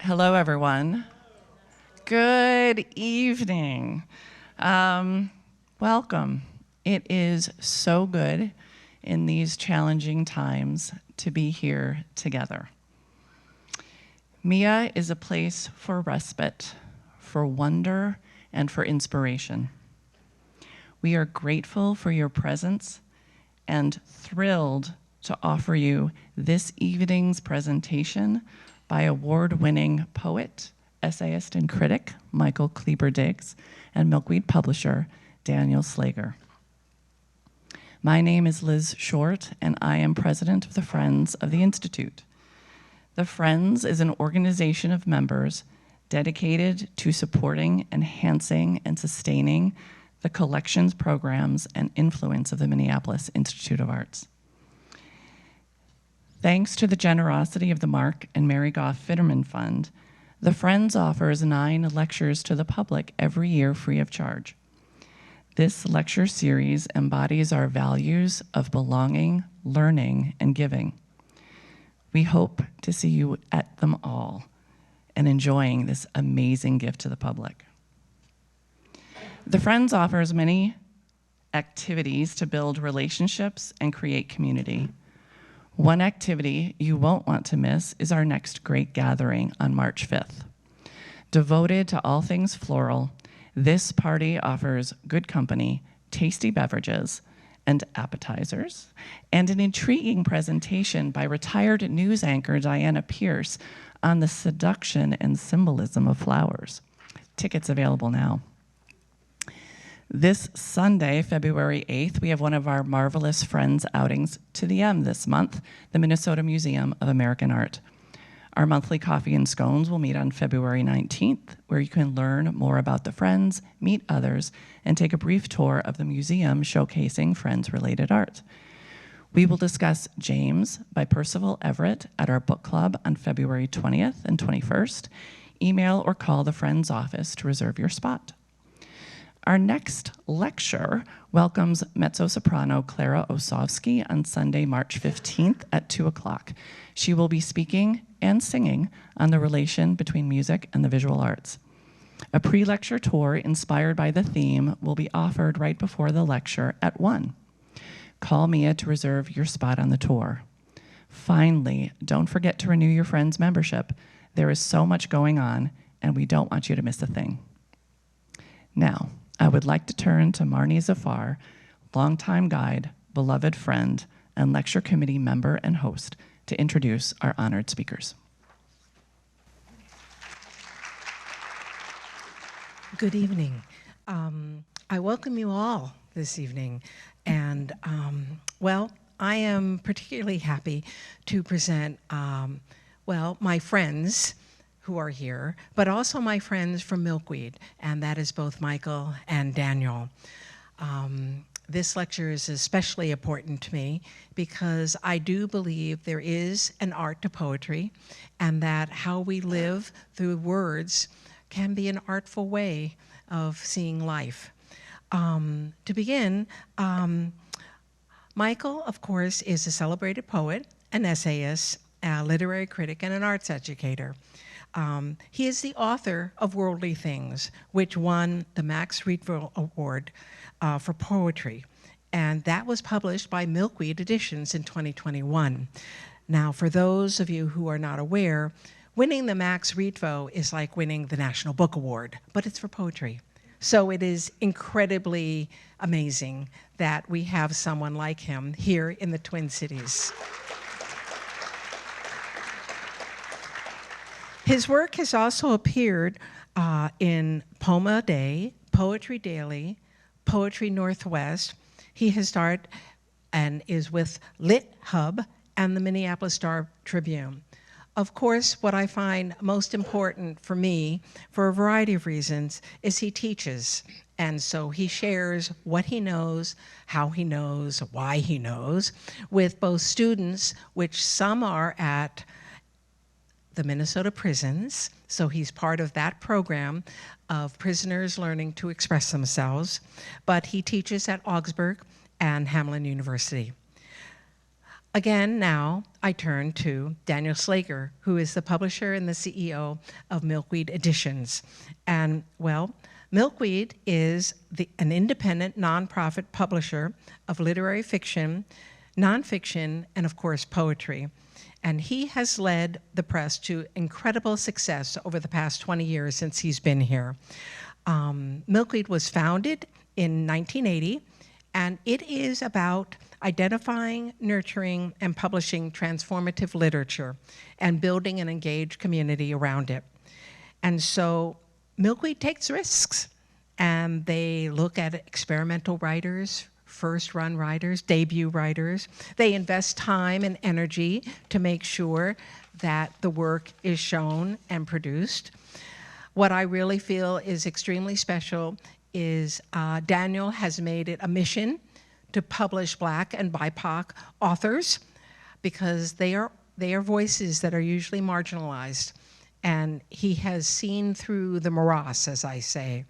Hello, everyone. Good evening. Welcome. It is so good in these challenging times to be here together. MIA is a place for respite, for wonder, and for inspiration. We are grateful for your presence and thrilled to offer you this evening's presentation by award-winning poet, essayist, and critic, Michael Kleber-Diggs, and Milkweed publisher, Daniel Slager. My name is Liz Short, and I am president of the Friends of the Institute. The Friends is an organization of members dedicated to supporting, enhancing, and sustaining the collections, programs, and influence of the Minneapolis Institute of Arts. Thanks to the generosity of the Mark and Mary Goff Fitterman Fund, the Friends offers 9 lectures to the public every year free of charge. This lecture series embodies our values of belonging, learning, and giving. We hope to see you at them all and enjoying this amazing gift to the public. The Friends offers many activities to build relationships and create community. One activity you won't want to miss is our next great gathering on March 5th. Devoted to all things floral, this party offers good company, tasty beverages, and appetizers, and an intriguing presentation by retired news anchor Diana Pierce on the seduction and symbolism of flowers. Tickets available now. This Sunday, February 8th, we have one of our marvelous Friends outings to the M this month, the Minnesota Museum of American Art. Our monthly coffee and scones will meet on February 19th, where you can learn more about the Friends, meet others, and take a brief tour of the museum showcasing Friends-related art. We will discuss James by Percival Everett at our book club on February 20th and 21st. Email or call the Friends office to reserve your spot. Our next lecture welcomes mezzo-soprano Clara Osowski on Sunday, March 15th at 2 o'clock. She will be speaking and singing on the relation between music and the visual arts. A pre-lecture tour inspired by the theme will be offered right before the lecture at 1. Call Mia to reserve your spot on the tour. Finally, don't forget to renew your Friends membership. There is so much going on, and we don't want you to miss a thing. Now, I would like to turn to Marnie Zafar, longtime guide, beloved friend, and lecture committee member and host, to introduce our honored speakers. Good evening. I welcome you all this evening. And, well, I am particularly happy to present, my friends who are here, but also my friends from Milkweed, and that is both Michael and Daniel. This lecture is especially important to me because I do believe there is an art to poetry, and that how we live through words can be an artful way of seeing life. To begin, Michael, of course, is a celebrated poet, an essayist, a literary critic, and an arts educator. He is the author of Worldly Things, which won the Max Ritvo Award for poetry. And that was published by Milkweed Editions in 2021. Now, for those of you who are not aware, winning the Max Ritvo is like winning the National Book Award, but it's for poetry. So it is incredibly amazing that we have someone like him here in the Twin Cities. His work has also appeared in Poema Day, Poetry Daily, Poetry Northwest. He has starred and is with LitHub and the Minneapolis Star Tribune. Of course, what I find most important for me, for a variety of reasons, is he teaches. And so he shares what he knows, how he knows, why he knows, with both students, which some are at the Minnesota prisons, so he's part of that program of prisoners learning to express themselves, but he teaches at Augsburg and Hamline University. Again, now I turn to Daniel Slager, who is the publisher and the CEO of Milkweed Editions. And well, Milkweed is an independent nonprofit publisher of literary fiction, nonfiction, and of course, poetry. And he has led the press to incredible success over the past 20 years since he's been here. Milkweed was founded in 1980, and it is about identifying, nurturing, and publishing transformative literature and building an engaged community around it. And so Milkweed takes risks, and they look at experimental writers, first-run writers, debut writers. They invest time and energy to make sure that the work is shown and produced. What I really feel is extremely special is Daniel has made it a mission to publish Black and BIPOC authors, because they are voices that are usually marginalized. And he has seen through the morass, as I say.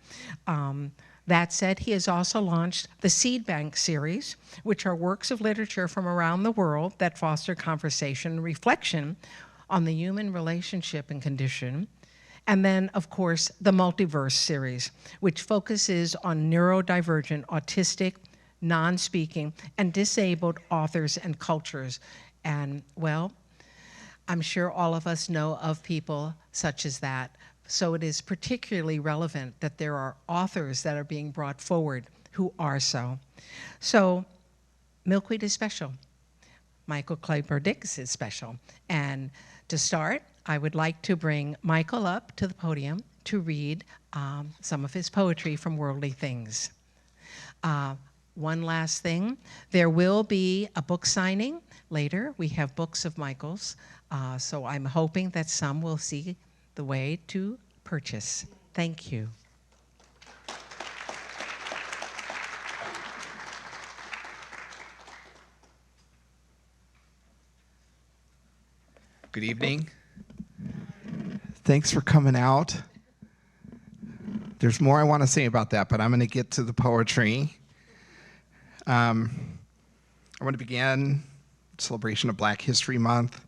That said, he has also launched the Seedbank series, which are works of literature from around the world that foster conversation and reflection on the human relationship and condition. And then, of course, the Multiverse series, which focuses on neurodivergent, autistic, non-speaking, and disabled authors and cultures. And, well, I'm sure all of us know of people such as that. So it is particularly relevant that there are authors that are being brought forward who are so. So Milkweed is special. Michael Kleber-Diggs is special. And to start, I would like to bring Michael up to the podium to read some of his poetry from Worldly Things. One last thing, there will be a book signing later. We have books of Michael's, so I'm hoping that some will see the way to purchase. Thank you. Good evening. Thanks for coming out. There's more I want to say about that, but I'm going to get to the poetry. I want to begin celebration of Black History Month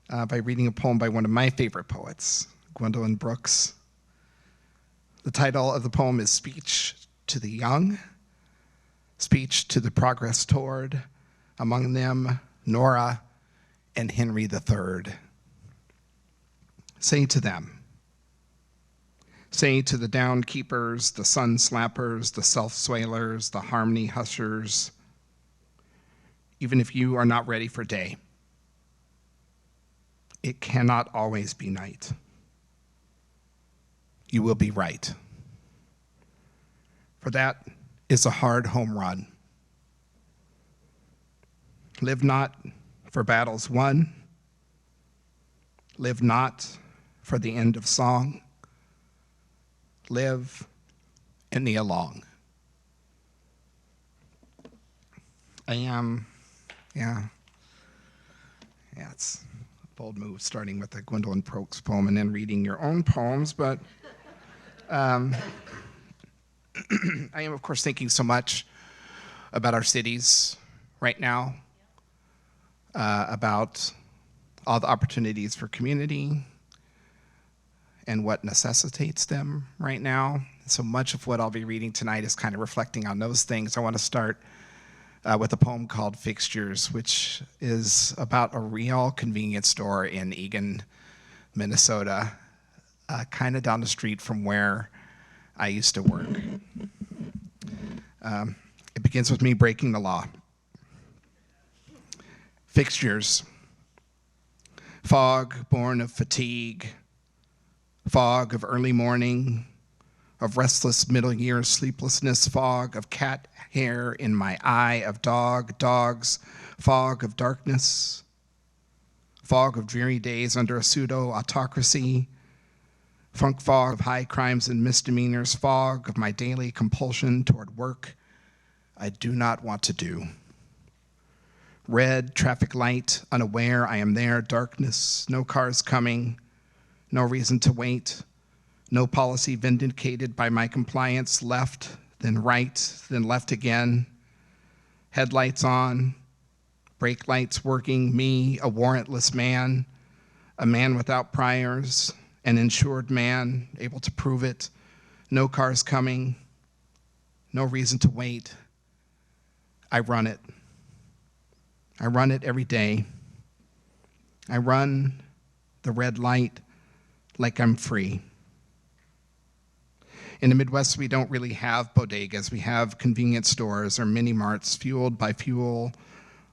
by reading a poem by one of my favorite poets, Gwendolyn Brooks. The title of the poem is Speech to the Young, Speech to the Progress Toward, among them Nora and Henry III. Say to them, say to the downkeepers, the sun slappers, the self-swalers, the harmony hushers, even if you are not ready for day, it cannot always be night. You will be right. For that is a hard home run. Live not for battles won. Live not for the end of song. Live and kneel along. It's a bold move starting with the Gwendolyn Brooks poem and then reading your own poems, but I am, of course, thinking so much about our cities right now, about all the opportunities for community and what necessitates them right now. So much of what I'll be reading tonight is kind of reflecting on those things. I want to start with a poem called Fixtures, which is about a real convenience store in Eagan, Minnesota, kind of down the street from where I used to work. It begins with me breaking the law. Fixtures. Fog born of fatigue, fog of early morning, of restless middle years sleeplessness, fog of cat hair in my eye, of dogs, fog of darkness, fog of dreary days under a pseudo-autocracy, funk fog of high crimes and misdemeanors, fog of my daily compulsion toward work I do not want to do. Red traffic light, unaware I am there, darkness, no cars coming, no reason to wait, no policy vindicated by my compliance, left, then right, then left again, headlights on, brake lights working, me, a warrantless man, a man without priors, an insured man, able to prove it, no cars coming, no reason to wait. I run it. I run it every day. I run the red light like I'm free. In the Midwest, we don't really have bodegas. We have convenience stores or mini marts fueled by fuel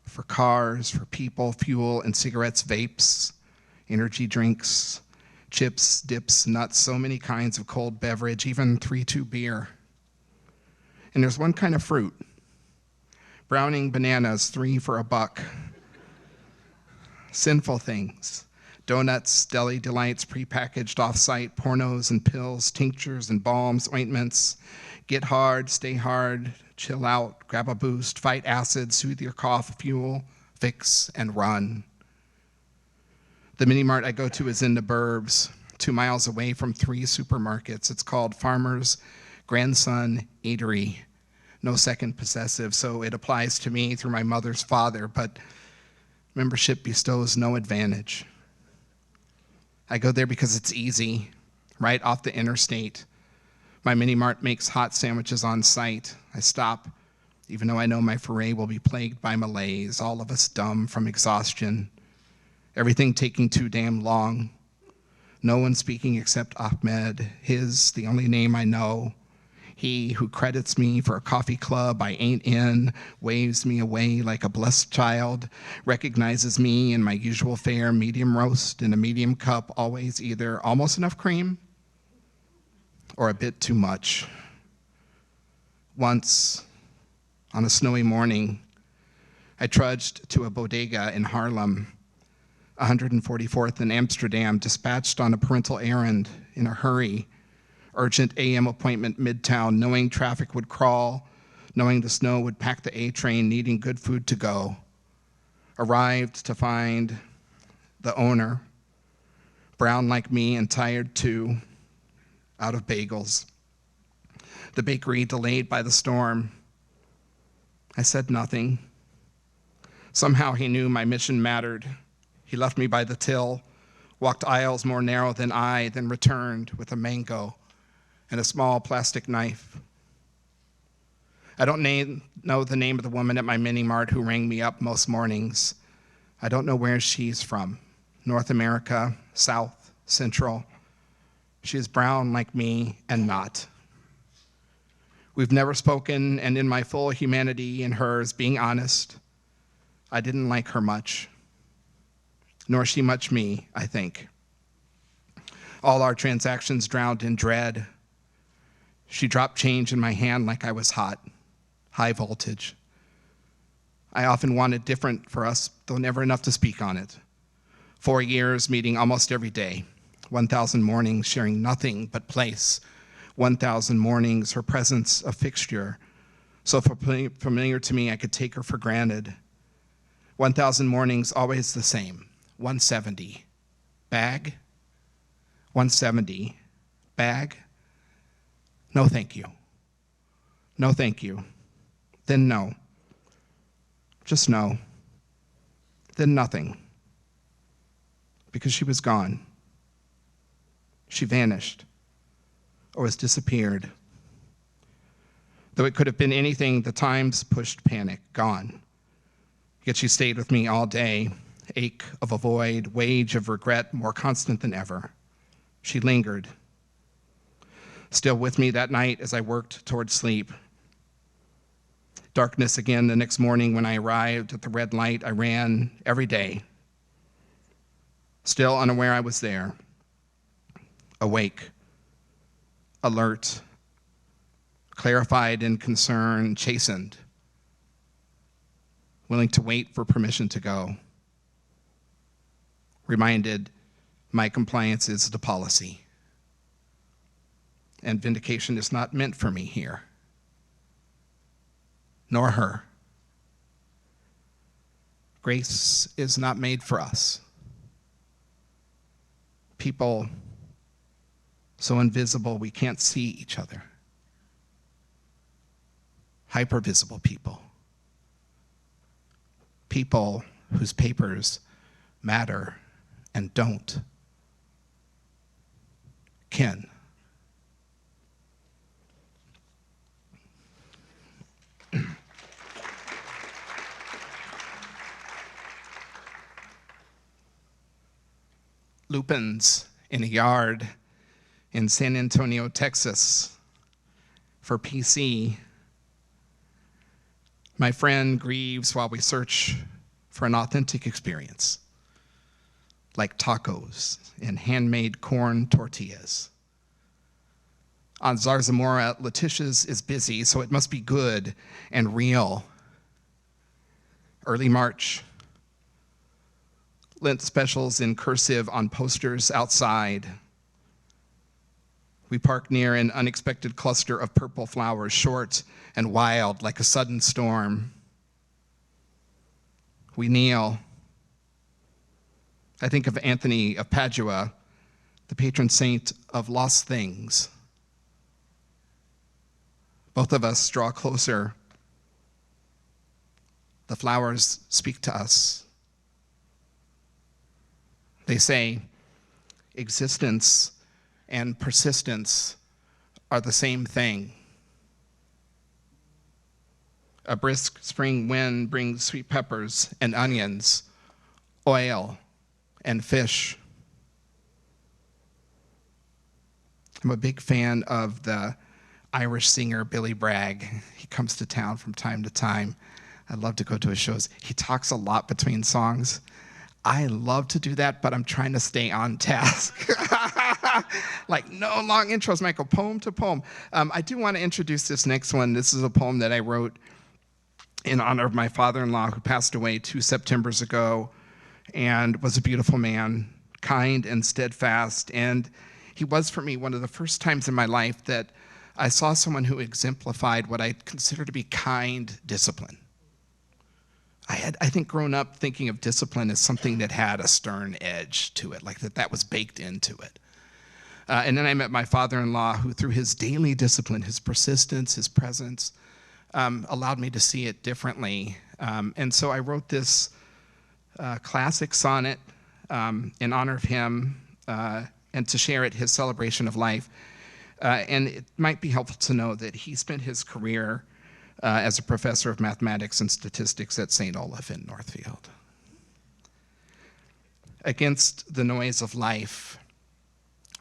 for cars, for people, fuel and cigarettes, vapes, energy drinks, chips, dips, nuts, so many kinds of cold beverage, even 3-2 beer. And there's one kind of fruit. Browning bananas, 3 for $1. Sinful things. Donuts, deli delights, prepackaged off-site, pornos and pills, tinctures and balms, ointments. Get hard, stay hard, chill out, grab a boost, fight acid, soothe your cough, fuel, fix, and run. The mini mart I go to is in the burbs, 2 miles away from 3 supermarkets. It's called Farmer's Grandson Eatery. No second possessive, so it applies to me through my mother's father, but membership bestows no advantage. I go there because it's easy, right off the interstate. My mini mart makes hot sandwiches on site. I stop, even though I know my foray will be plagued by malaise, all of us dumb from exhaustion, everything taking too damn long. No one speaking except Ahmed, his, the only name I know. He who credits me for a coffee club I ain't in, waves me away like a blessed child, recognizes me in my usual fare, medium roast in a medium cup, always either almost enough cream or a bit too much. Once, on a snowy morning, I trudged to a bodega in Harlem, 144th in Amsterdam, dispatched on a parental errand in a hurry, urgent AM appointment midtown, knowing traffic would crawl, knowing the snow would pack the A train, needing good food to go. Arrived to find the owner, brown like me and tired too, out of bagels. The bakery delayed by the storm. I said nothing. Somehow he knew my mission mattered. He left me by the till, walked aisles more narrow than I, then returned with a mango and a small plastic knife. I don't know the name of the woman at my mini mart who rang me up most mornings. I don't know where she's from. North America, South, Central. She is brown like me and not. We've never spoken, and in my full humanity and hers, being honest, I didn't like her much, nor she much me, I think. All our transactions drowned in dread. She dropped change in my hand like I was hot, high voltage. I often wanted different for us, though never enough to speak on it. 4 years, meeting almost every day. 1,000 mornings, sharing nothing but place. 1,000 mornings, her presence a fixture. So familiar to me, I could take her for granted. 1,000 mornings, always the same. 170. Bag? 170. Bag? No, thank you. No, thank you. Then no. Just no. Then nothing. Because she was gone. She vanished or has disappeared. Though it could have been anything, the times pushed panic, gone. Yet she stayed with me all day, ache of a void, wage of regret, more constant than ever. She lingered. Still with me that night as I worked toward sleep. Darkness again the next morning when I arrived at the red light I ran every day. Still unaware I was there. Awake, alert, clarified in concern, chastened, willing to wait for permission to go. Reminded my compliance is the policy. And vindication is not meant for me here, nor her. Grace is not made for us. People so invisible we can't see each other. Hypervisible people. people whose papers matter and don't. Ken. Lupines in a yard in San Antonio, Texas. For PC, my friend grieves while we search for an authentic experience, like tacos and handmade corn tortillas. On Zarzamora, Letitia's is busy, so it must be good and real. Early March, Lent specials in cursive on posters outside. We park near an unexpected cluster of purple flowers, short and wild like a sudden storm. We kneel. I think of Anthony of Padua, the patron saint of lost things. Both of us draw closer. The flowers speak to us. They say, existence and persistence are the same thing. A brisk spring wind brings sweet peppers and onions, oil and fish. I'm a big fan of the Irish singer Billy Bragg. He comes to town from time to time. I'd love to go to his shows. He talks a lot between songs. I love to do that, but I'm trying to stay on task. Like, no long intros, Michael, poem to poem. I do want to introduce this next one. This is a poem that I wrote in honor of my father-in-law who passed away 2 Septembers ago and was a beautiful man, kind and steadfast. And he was, for me, one of the first times in my life that I saw someone who exemplified what I consider to be kind discipline. I think, grown up thinking of discipline as something that had a stern edge to it, like that was baked into it. And then I met my father-in-law who, through his daily discipline, his persistence, his presence, allowed me to see it differently. And so I wrote this classic sonnet in honor of him and to share at his celebration of life. And it might be helpful to know that he spent his career as a professor of mathematics and statistics at St. Olaf in Northfield. Against the noise of life,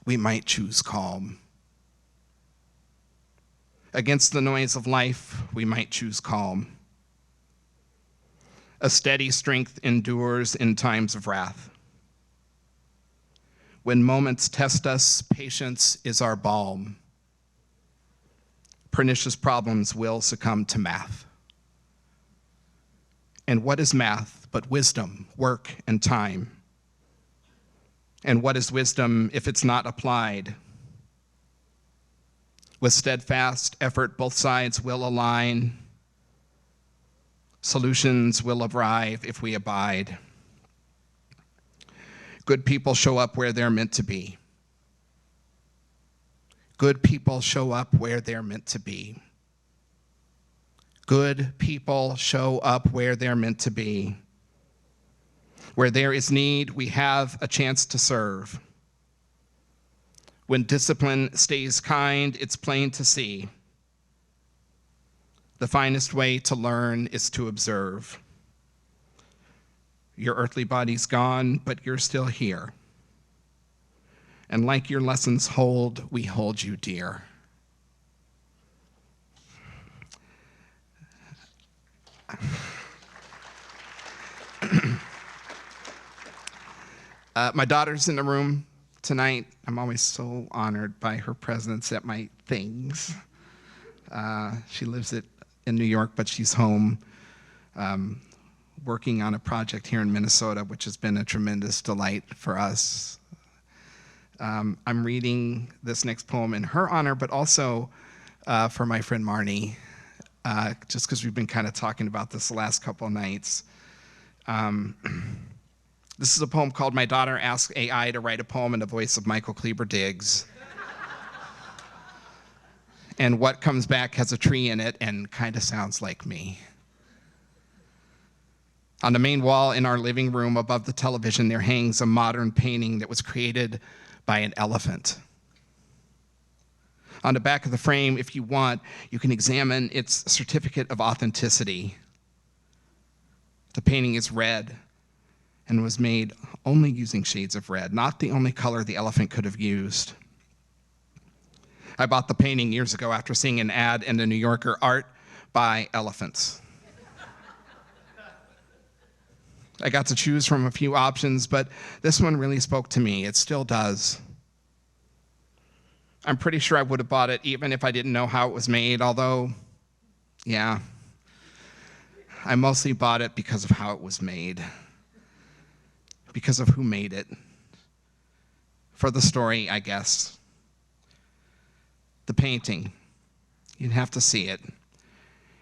we might choose calm. Against the noise of life, we might choose calm. A steady strength endures in times of wrath. When moments test us, patience is our balm. Pernicious problems will succumb to math. And what is math but wisdom, work, and time? And what is wisdom if it's not applied? With steadfast effort, both sides will align. Solutions will arrive if we abide. Good people show up where they're meant to be. Good people show up where they're meant to be. Good people show up where they're meant to be. Where there is need, we have a chance to serve. When discipline stays kind, it's plain to see. The finest way to learn is to observe. Your earthly body's gone, but you're still here. And like your lessons hold, we hold you dear. My daughter's in the room tonight. I'm always so honored by her presence at my things. She lives in New York, but she's home working on a project here in Minnesota, which has been a tremendous delight for us. I'm reading this next poem in her honor, but also for my friend Marnie, just because we've been kind of talking about this the last couple of nights. This is a poem called My Daughter Asked AI to Write a Poem in the Voice of Michael Kleber-Diggs. And what comes back has a tree in it and kind of sounds like me. On the main wall in our living room above the television, there hangs a modern painting that was created by an elephant. On the back of the frame, if you want, you can examine its certificate of authenticity. The painting is red and was made only using shades of red, not the only color the elephant could have used. I bought the painting years ago after seeing an ad in the New Yorker, art by elephants. I got to choose from a few options, but this one really spoke to me. It still does. I'm pretty sure I would have bought it even if I didn't know how it was made, although, yeah, I mostly bought it because of how it was made, because of who made it. For the story, I guess. The painting, you'd have to see it.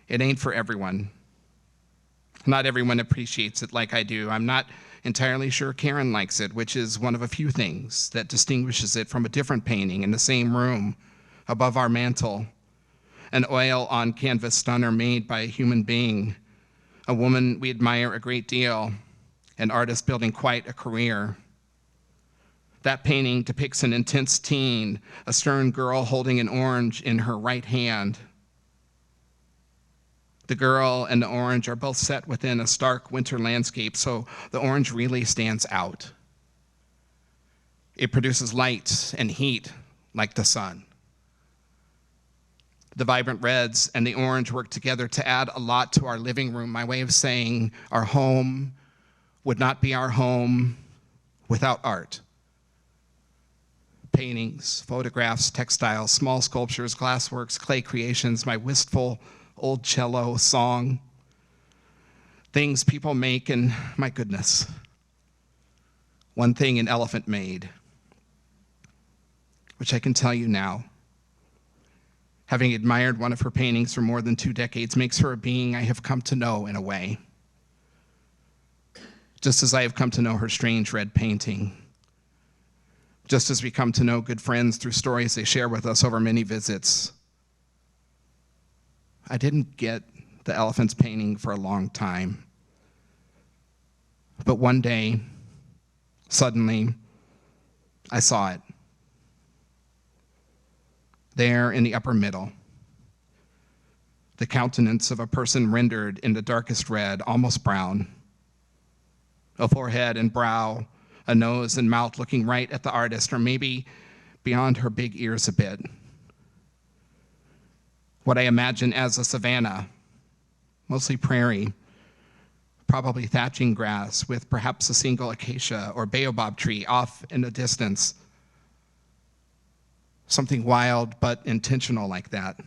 It ain't for everyone. Not everyone appreciates it like I do. I'm not entirely sure Karen likes it, which is one of a few things that distinguishes it from a different painting in the same room above our mantle. An oil on canvas stunner made by a human being, a woman we admire a great deal, an artist building quite a career. That painting depicts an intense teen, a stern girl holding an orange in her right hand. The girl and the orange are both set within a stark winter landscape, so the orange really stands out. It produces light and heat like the sun. The vibrant reds and the orange work together to add a lot to our living room, my way of saying our home would not be our home without art. Paintings, photographs, textiles, small sculptures, glassworks, clay creations, my wistful old cello, song, things people make, and my goodness, one thing an elephant made, which I can tell you now, having admired one of her paintings for more than 2 decades, makes her a being I have come to know in a way, just as I have come to know her strange red painting, just as we come to know good friends through stories they share with us over many visits. I didn't get the elephant's painting for a long time. But one day, suddenly, I saw it. There in the upper middle, the countenance of a person rendered in the darkest red, almost brown. A forehead and brow, a nose and mouth looking right at the artist, or maybe beyond her big ears a bit. What I imagine as a savanna, mostly prairie, probably thatching grass with perhaps a single acacia or baobab tree off in the distance. Something wild but intentional like that.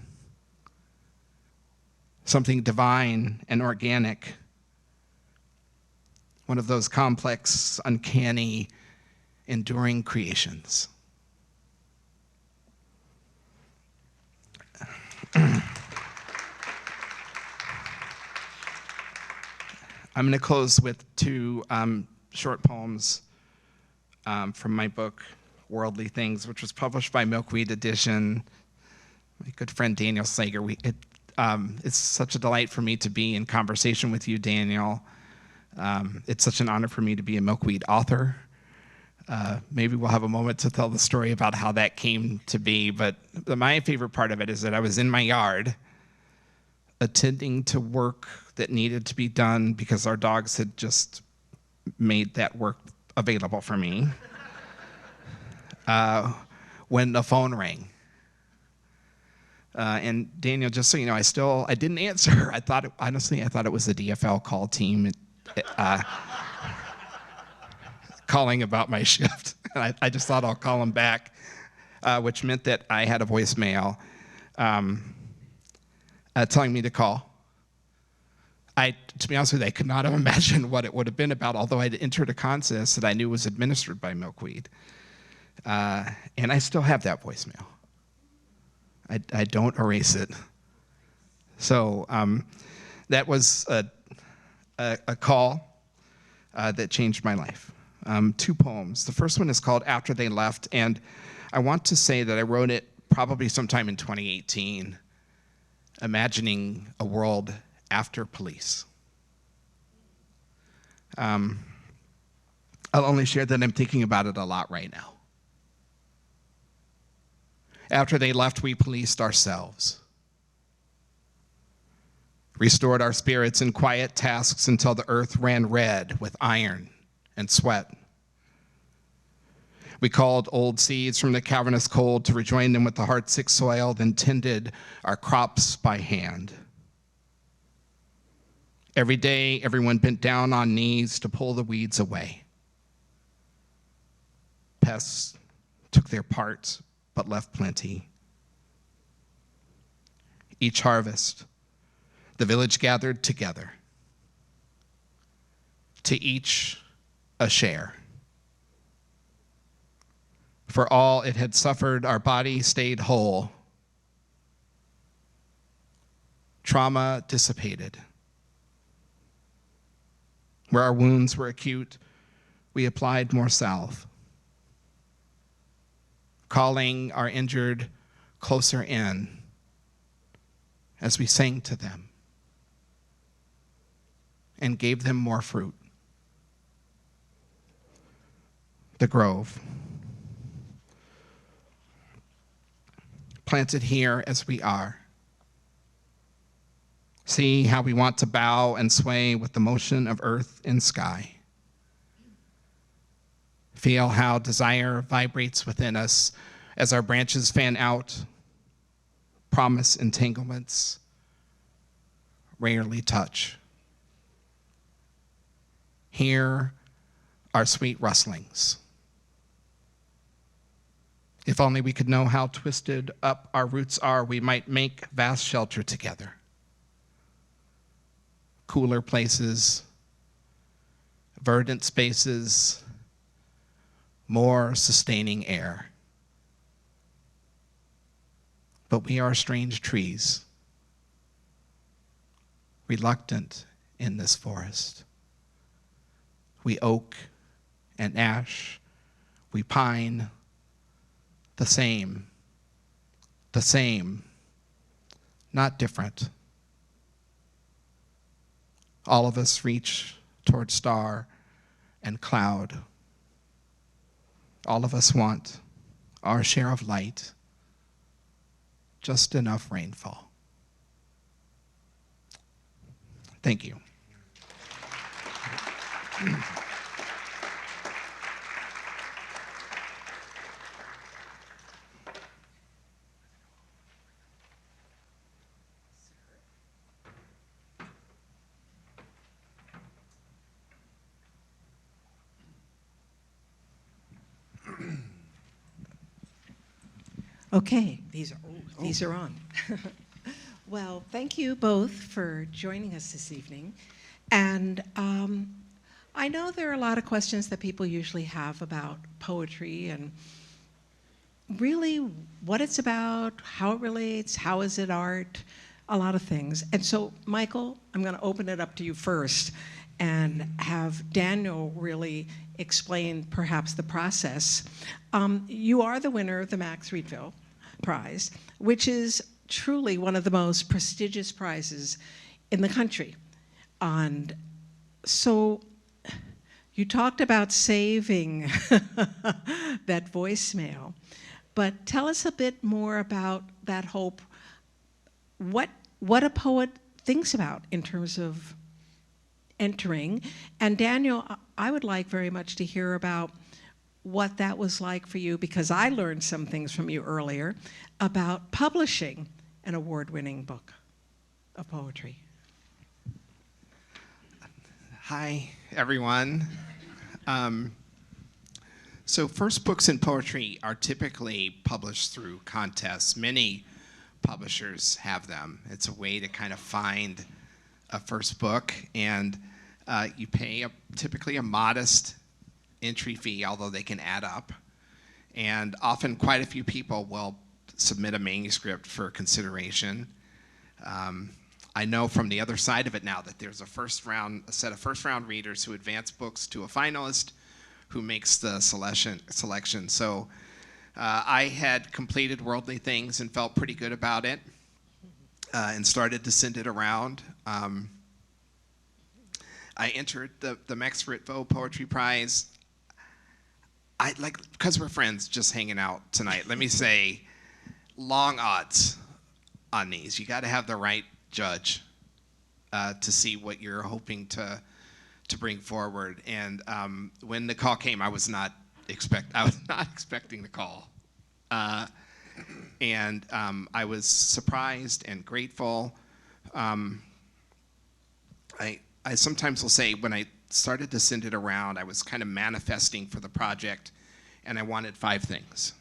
Something divine and organic. One of those complex, uncanny, enduring creations. I'm going to close with 2 short poems from my book, Worldly Things, which was published by Milkweed Edition. My good friend Daniel Slager. It's such a delight for me to be in conversation with you, Daniel. It's such an honor for me to be a Milkweed author. Maybe we'll have a moment to tell the story about how that came to be, but my favorite part of it is that I was in my yard attending to work that needed to be done because our dogs had just made that work available for me when the phone rang. And Daniel, just so you know, I didn't answer. Honestly, I thought it was the DFL call team calling about my shift. I just thought I'll call them back, which meant that I had a voicemail telling me to call. To be honest with you, I could not have imagined what it would have been about, although I'd entered a contest that I knew was administered by Milkweed. And I still have that voicemail. I don't erase it. So that was a call that changed my life. 2 poems. The first one is called After They Left, and I want to say that I wrote it probably sometime in 2018, imagining a world after police. I'll only share that I'm thinking about it a lot right now. After they left, we policed ourselves, restored our spirits in quiet tasks until the earth ran red with iron and sweat. We called old seeds from the cavernous cold to rejoin them with the heart-sick soil, then tended our crops by hand. Every day, everyone bent down on knees to pull the weeds away. Pests took their part, but left plenty. Each harvest, the village gathered together. To each a share. For all it had suffered, our body stayed whole. Trauma dissipated. Where our wounds were acute, we applied more salve, calling our injured closer in as we sang to them and gave them more fruit. The grove, planted here as we are. See how we want to bow and sway with the motion of earth and sky. Feel how desire vibrates within us as our branches fan out, promise entanglements, rarely touch. Hear our sweet rustlings. If only we could know how twisted up our roots are, we might make vast shelter together. Cooler places, verdant spaces, more sustaining air. But we are strange trees, reluctant in this forest. We oak and ash, we pine, the same, not different. All of us reach toward star and cloud. All of us want our share of light, just enough rainfall. Thank you. Okay, these are on. Well, thank you both for joining us this evening. And I know there are a lot of questions that people usually have about poetry and really what it's about, how it relates, how is it art, a lot of things. And so, Michael, I'm going to open it up to you first and have Daniel really explain perhaps the process. You are the winner of the Max Ritvo Prize, which is truly one of the most prestigious prizes in the country. And so you talked about saving that voicemail, but tell us a bit more about that hope, what a poet thinks about in terms of entering. And Daniel, I would like very much to hear about what that was like for you, because I learned some things from you earlier about publishing an award-winning book of poetry. Hi, everyone. So first books in poetry are typically published through contests. Many publishers have them. It's a way to kind of find a first book, and you pay typically a modest entry fee, although they can add up. And often quite a few people will submit a manuscript for consideration. I know from the other side of it now that there's a set of first round readers who advance books to a finalist who makes the selection. So I had completed Worldly Things and felt pretty good about it and started to send it around. I entered the Max Ritvo Poetry Prize. Because we're friends just hanging out tonight, let me say, long odds on these. You got to have the right judge to see what you're hoping to bring forward. And when the call came, I was not expecting the call. And I was surprised and grateful. I sometimes will say when I started to send it around, I was kind of manifesting for the project, and I wanted 5 things.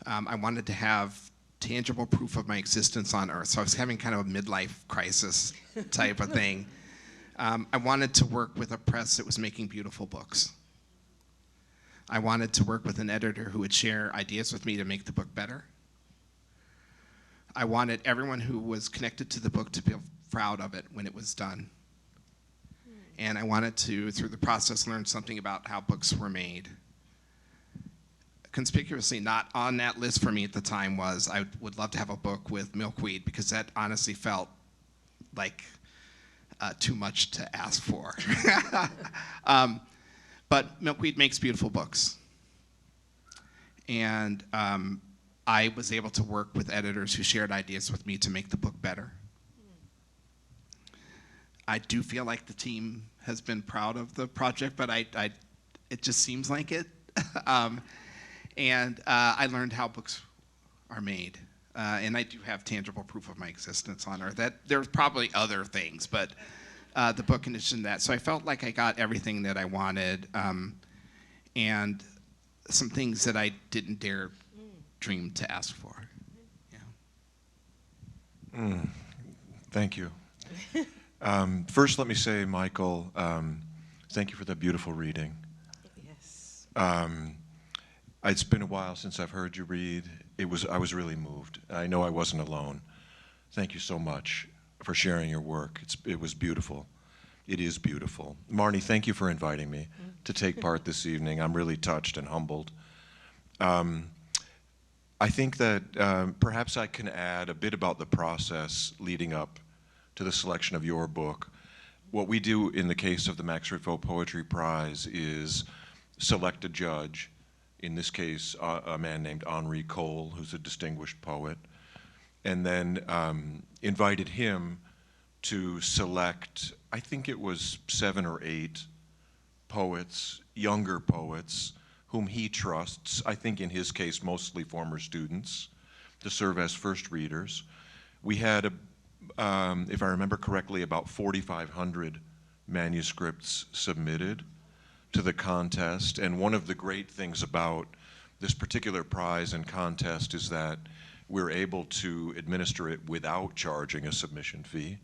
I wanted to have tangible proof of my existence on Earth. So I was having kind of a midlife crisis type of thing. I wanted to work with a press that was making beautiful books. I wanted to work with an editor who would share ideas with me to make the book better. I wanted everyone who was connected to the book to feel proud of it when it was done. And I wanted to, through the process, learn something about how books were made. Conspicuously not on that list for me at the time was I would love to have a book with Milkweed, because that honestly felt like too much to ask for. But Milkweed makes beautiful books. And I was able to work with editors who shared ideas with me to make the book better. I do feel like the team has been proud of the project, but it just seems like it. And I learned how books are made. And I do have tangible proof of my existence on Earth. There's probably other things, but the book conditioned that. So I felt like I got everything that I wanted, and some things that I didn't dare dream to ask for. Yeah. Thank you. First, let me say, Michael, thank you for that beautiful reading. Yes. It's been a while since I've heard you read. I was really moved. I know I wasn't alone. Thank you so much for sharing your work. It was beautiful. It is beautiful. Marnie, thank you for inviting me to take part this evening. I'm really touched and humbled. I think that perhaps I can add a bit about the process leading up to the selection of your book. What we do in the case of the Max Ritvo Poetry Prize is select a judge, in this case a man named Henri Cole, who's a distinguished poet, and then invited him to select, I think it was 7 or 8 poets, younger poets, whom he trusts, I think in his case mostly former students, to serve as first readers. We had, if I remember correctly, about 4,500 manuscripts submitted to the contest. And one of the great things about this particular prize and contest is that we're able to administer it without charging a submission fee.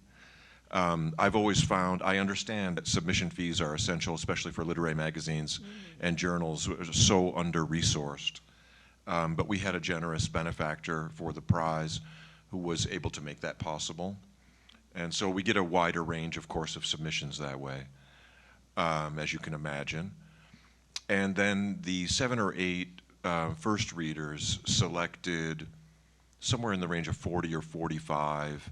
I've always found, I understand that submission fees are essential, especially for literary magazines and journals, so under-resourced. But we had a generous benefactor for the prize who was able to make that possible. And so we get a wider range, of course, of submissions that way, as you can imagine. And then the 7 or 8 first readers selected somewhere in the range of 40 or 45,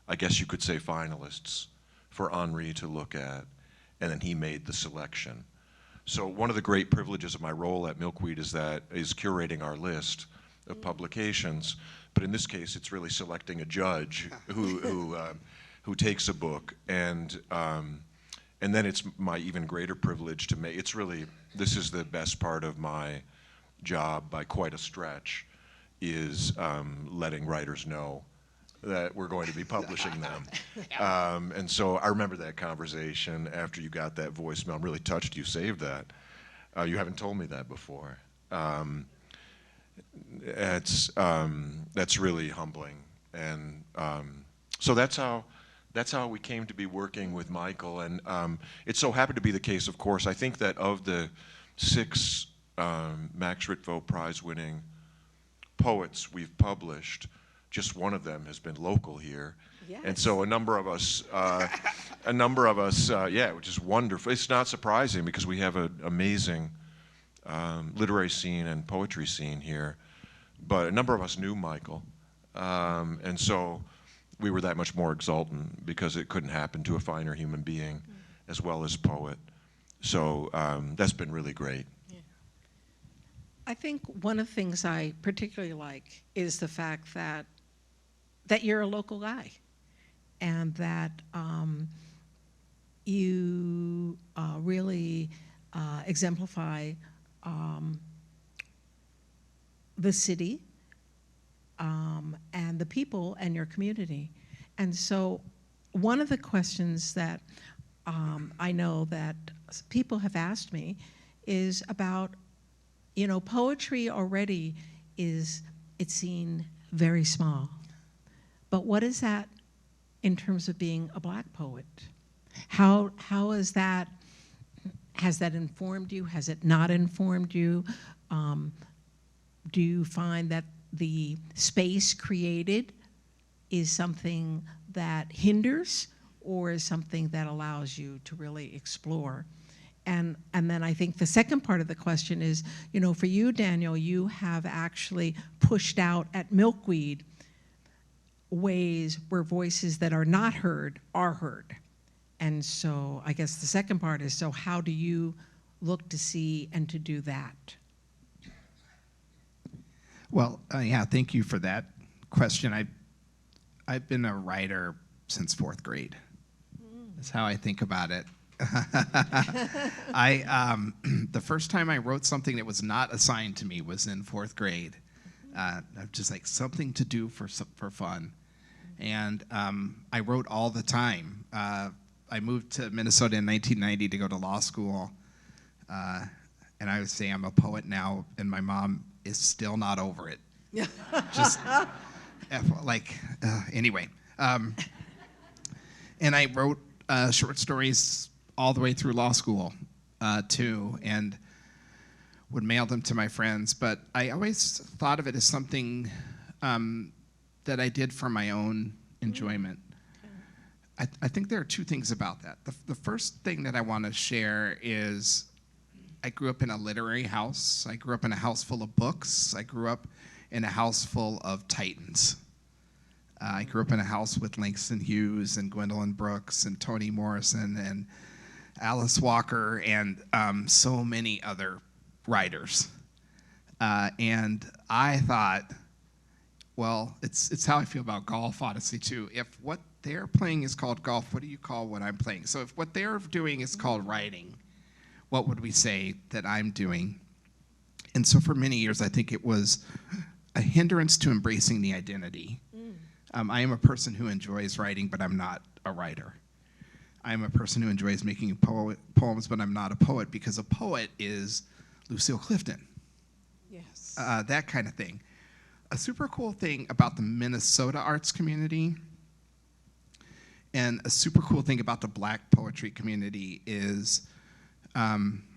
I guess you could say, finalists for Henri to look at, and then he made the selection. So one of the great privileges of my role at Milkweed is curating our list of publications, but in this case it's really selecting a judge who takes a book, and then it's my even greater privilege to make, this is the best part of my job by quite a stretch, is letting writers know that we're going to be publishing them. And so I remember that conversation after you got that voicemail. I'm really touched you saved that. You haven't told me that before. That's really humbling. And so that's how we came to be working with Michael. And it so happened to be the case, of course, I think that of the 6 Max Ritvo Prize winning poets we've published, just one of them has been local here. Yes. And so a number of us, yeah, which is wonderful. It's not surprising because we have an amazing literary scene and poetry scene here. But a number of us knew Michael. And so we were that much more exultant because it couldn't happen to a finer human being as well as poet. So that's been really great. I think one of the things I particularly like is the fact that you're a local guy, and that you really exemplify the city and the people and your community. And so one of the questions that I know that people have asked me is about, you know, poetry already it's seen very small. But what is that in terms of being a Black poet? How is that, has that informed you? Has it not informed you? Do you find that the space created is something that hinders, or is something that allows you to really explore? And then I think the second part of the question is, you know, for you, Daniel, you have actually pushed out at Milkweed ways where voices that are not heard are heard. And so I guess the second part is, so how do you look to see and to do that? Well, yeah, thank you for that question. I've been a writer since 4th grade. That's how I think about it. The first time I wrote something that was not assigned to me was in 4th grade. Just like something to do for fun. And I wrote all the time. I moved to Minnesota in 1990 to go to law school. And I would say I'm a poet now, and my mom is still not over it. Just anyway. And I wrote short stories all the way through law school, too, and would mail them to my friends. But I always thought of it as something that I did for my own enjoyment. I think there are two things about that. The first thing that I want to share is I grew up in a literary house. I grew up in a house full of books. I grew up in a house full of titans. I grew up in a house with Langston Hughes and Gwendolyn Brooks and Toni Morrison and Alice Walker and so many other writers. And I thought, well, it's how I feel about golf, honestly, too. If what they're playing is called golf, what do you call what I'm playing? So if what they're doing is called writing, what would we say that I'm doing? And so for many years, I think it was a hindrance to embracing the identity. I am a person who enjoys writing, but I'm not a writer. I am a person who enjoys making poems, but I'm not a poet, because a poet is Lucille Clifton. Yes. That kind of thing. A super cool thing about the Minnesota arts community and a super cool thing about the Black poetry community is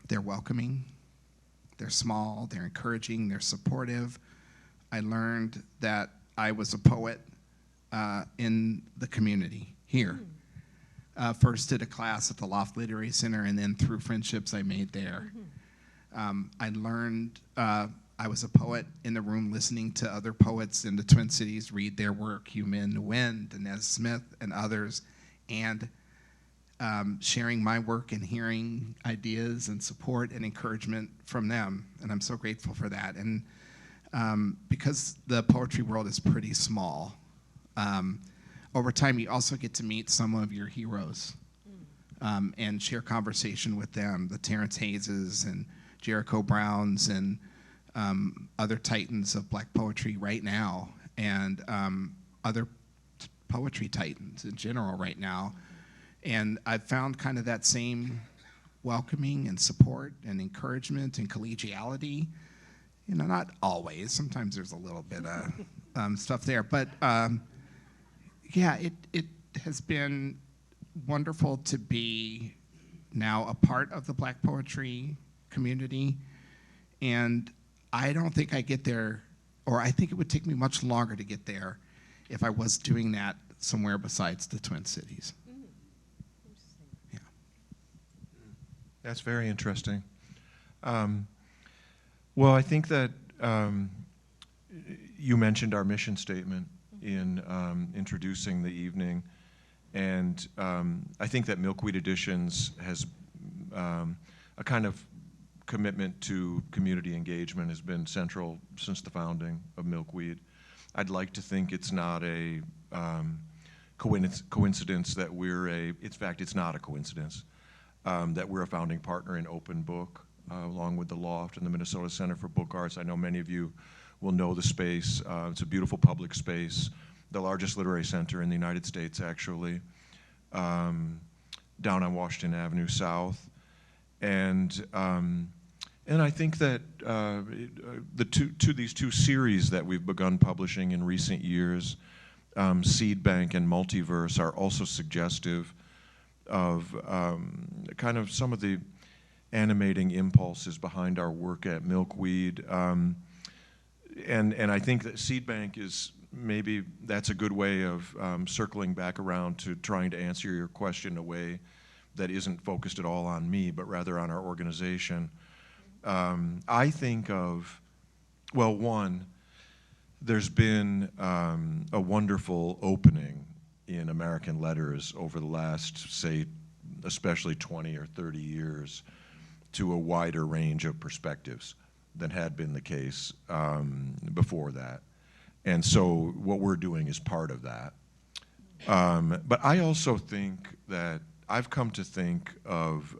they're welcoming, they're small, they're encouraging, they're supportive. I learned that I was a poet in the community here. First did a class at the Loft Literary Center, and then through friendships I made there. I learned I was a poet in the room listening to other poets in the Twin Cities read their work, Hugh Min Nguyen, Inez Smith, and others, and sharing my work and hearing ideas and support and encouragement from them. And I'm so grateful for that. And because the poetry world is pretty small, over time you also get to meet some of your heroes and share conversation with them, the Terrence Hayeses and Jericho Browns and other titans of Black poetry right now, and other poetry titans in general right now. And I've found kind of that same welcoming and support and encouragement and collegiality. You know, not always. Sometimes there's a little bit of stuff there. But yeah, it has been wonderful to be now a part of the Black poetry community. And I don't think I get there, or I think it would take me much longer to get there if I was doing that somewhere besides the Twin Cities. Yeah. That's very interesting. Well, I think that you mentioned our mission statement in introducing the evening, And I think that Milkweed Editions has a kind of commitment to community engagement has been central since the founding of Milkweed. I'd like to think it's not a coincidence that in fact, it's not a coincidence that we're a founding partner in Open Book, along with the Loft and the Minnesota Center for Book Arts. I know many of you will know the space. It's a beautiful public space, the largest literary center in the United States, actually, down on Washington Avenue South. And I think that these two series that we've begun publishing in recent years, Seedbank and Multiverse, are also suggestive of kind of some of the animating impulses behind our work at Milkweed. And I think that Seedbank is maybe that's a good way of circling back around to trying to answer your question in a way that isn't focused at all on me, but rather on our organization. I think of, well, one, there's been a wonderful opening in American letters over the last, say, especially 20 or 30 years to a wider range of perspectives than had been the case before that. And so what we're doing is part of that. But I also think that I've come to think of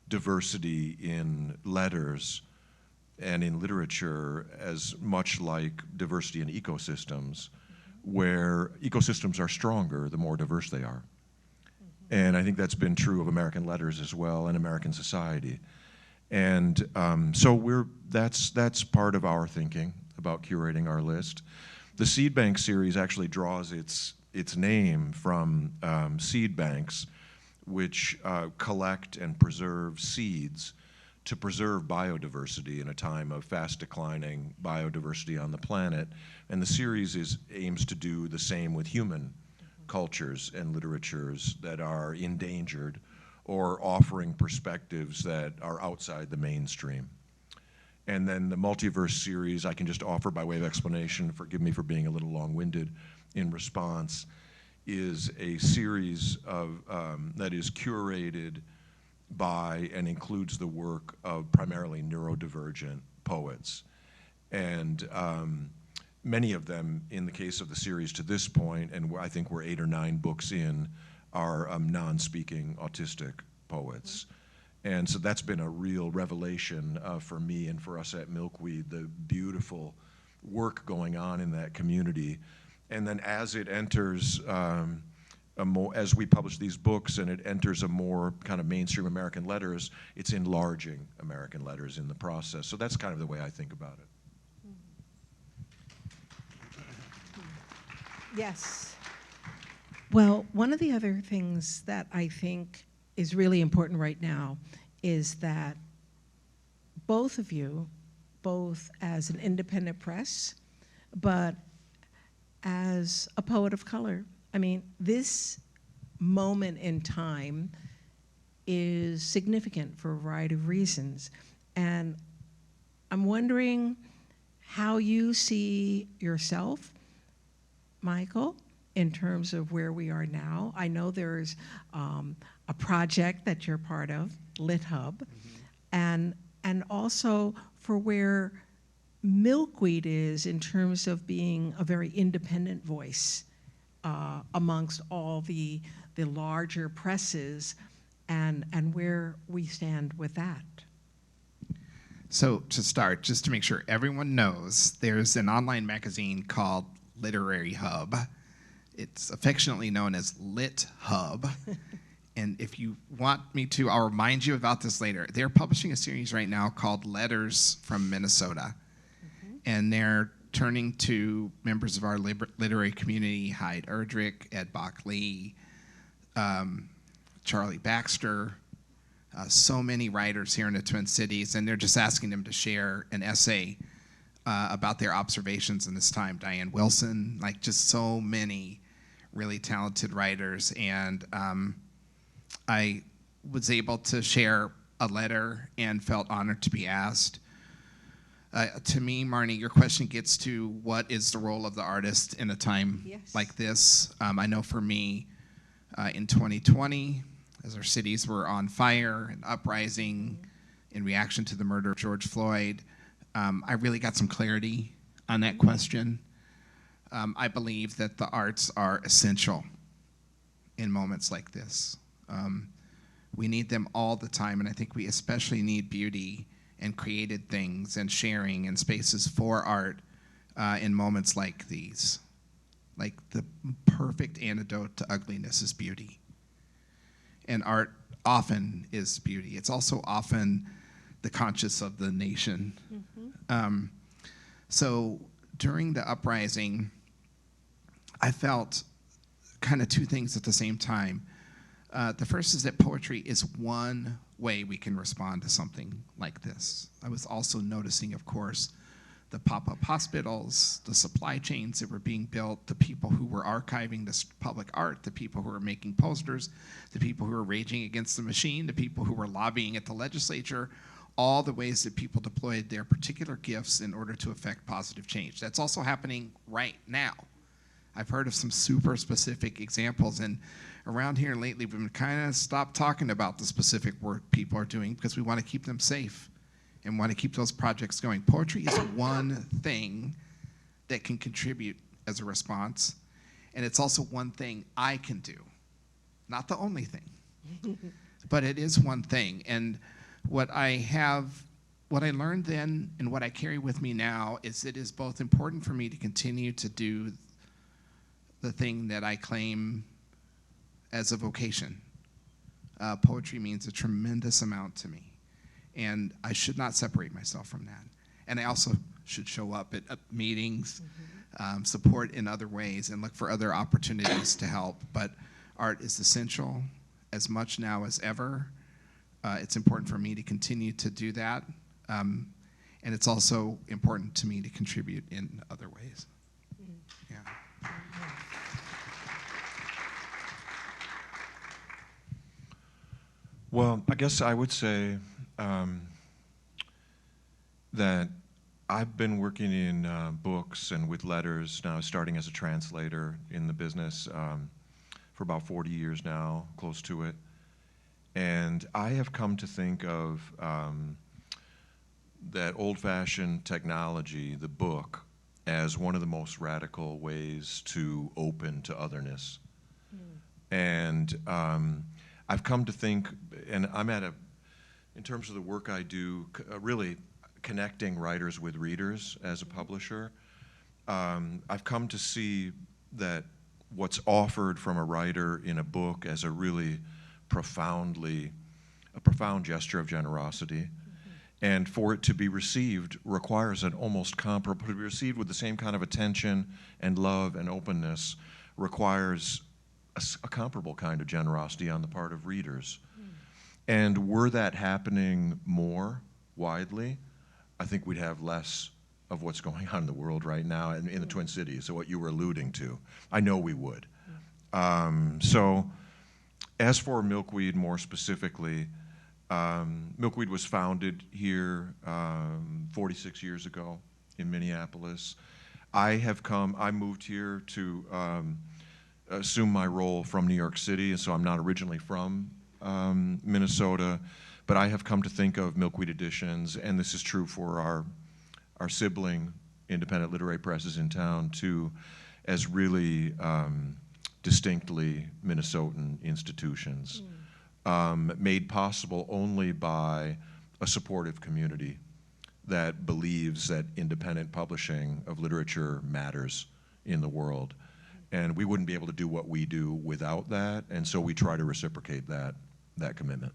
diversity in letters and in literature as much like diversity in ecosystems, where ecosystems are stronger the more diverse they are. And I think that's been true of American letters as well and American society. And so that's part of our thinking about curating our list. The Seedbank series actually draws its name from seed banks, which collect and preserve seeds to preserve biodiversity in a time of fast declining biodiversity on the planet. And the series aims to do the same with human cultures and literatures that are endangered or offering perspectives that are outside the mainstream. And then the Multiverse series, I can just offer by way of explanation, forgive me for being a little long-winded in response, is a series of that is curated by and includes the work of primarily neurodivergent poets. And many of them, in the case of the series to this point, and I think we're 8 or 9 books in, are non-speaking autistic poets. And so that's been a real revelation for me and for us at Milkweed, the beautiful work going on in that community. And then as it enters, as we publish these books and it enters a more kind of mainstream American letters, it's enlarging American letters in the process. So that's kind of the way I think about it. Yes. Well, one of the other things that I think is really important right now is that both of you, both as an independent press, but as a poet of color, I mean, this moment in time is significant for a variety of reasons. And I'm wondering how you see yourself, Michael, in terms of where we are now. I know there's a project that you're part of, LitHub, and also for where Milkweed is in terms of being a very independent voice amongst all the larger presses, and where we stand with that. So to start, just to make sure everyone knows, there's an online magazine called Literary Hub. It's affectionately known as LitHub. And if you want me to, I'll remind you about this later. They're publishing a series right now called Letters from Minnesota. And they're turning to members of our literary community, Hyde Erdrich, Ed Bach-Lee, Charlie Baxter, so many writers here in the Twin Cities, and they're just asking them to share an essay about their observations in this time. Diane Wilson, like just so many really talented writers. And I was able to share a letter and felt honored to be asked. To me, Marnie, your question gets to what is the role of the artist in a time like this. I know for me, in 2020, as our cities were on fire and uprising in reaction to the murder of George Floyd, I really got some clarity on that question. I believe that the arts are essential in moments like this. We need them all the time, and I think we especially need beauty and created things and sharing and spaces for art in moments like these. Like, the perfect antidote to ugliness is beauty. And art often is beauty. It's also often the conscience of the nation. Mm-hmm. So during the uprising, I felt kind of two things at the same time. The first is that poetry is one way we can respond to something like this. I was also noticing, of course, the pop-up hospitals, the supply chains that were being built, the people who were archiving this public art, the people who were making posters, the people who were raging against the machine, the people who were lobbying at the legislature, all the ways that people deployed their particular gifts in order to affect positive change. That's also happening right now. I've heard of some super specific examples, and around here lately we've been kind of stopped talking about the specific work people are doing because we want to keep them safe and want to keep those projects going. Poetry is one thing that can contribute as a response, and it's also one thing I can do. Not the only thing, but it is one thing. And what I learned then and what I carry with me now is it is both important for me to continue to do the thing that I claim as a vocation. Poetry means a tremendous amount to me, and I should not separate myself from that. And I also should show up at meetings, support in other ways, and look for other opportunities to help. But art is essential as much now as ever. It's important for me to continue to do that, and it's also important to me to contribute in other ways. Yeah. Well, I guess I would say that I've been working in books and with letters now, starting as a translator in the business for about 40 years now, close to it. And I have come to think of that old-fashioned technology, the book, as one of the most radical ways to open to otherness. And I've come to think, and I'm in terms of the work I do, really connecting writers with readers as a publisher, I've come to see that what's offered from a writer in a book as a really profound gesture of generosity. And for it to be received requires an almost comparable, to be received with the same kind of attention and love and openness requires a comparable kind of generosity on the part of readers. And were that happening more widely, I think we'd have less of what's going on in the world right now in the Twin Cities, so what you were alluding to. I know we would. So as for Milkweed more specifically, Milkweed was founded here 46 years ago in Minneapolis. I moved here to assume my role from New York City, and so I'm not originally from Minnesota, but I have come to think of Milkweed Editions, and this is true for our sibling independent literary presses in town too, as really distinctly Minnesotan institutions, made possible only by a supportive community that believes that independent publishing of literature matters in the world. And we wouldn't be able to do what we do without that, and so we try to reciprocate that commitment.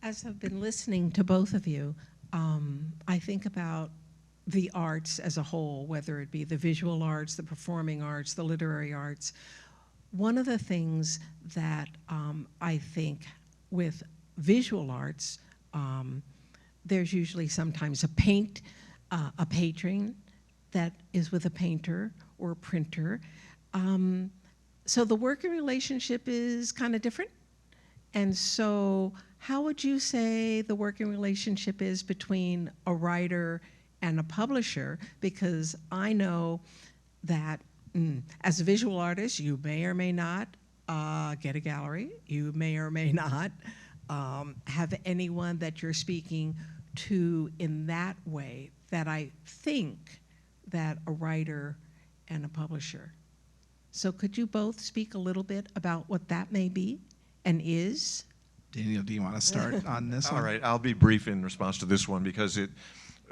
As I've been listening to both of you, I think about the arts as a whole, whether it be the visual arts, the performing arts, the literary arts. One of the things that I think with visual arts, there's usually sometimes a patron that is with a painter or a printer. So the working relationship is kind of different. And so how would you say the working relationship is between a writer and a publisher? Because I know that As a visual artist, you may or may not get a gallery. You may or may not have anyone that you're speaking to in that way that I think that a writer and a publisher. So could you both speak a little bit about what that may be and is? Daniel, do you want to start on this one? All right, I'll be brief in response to this one because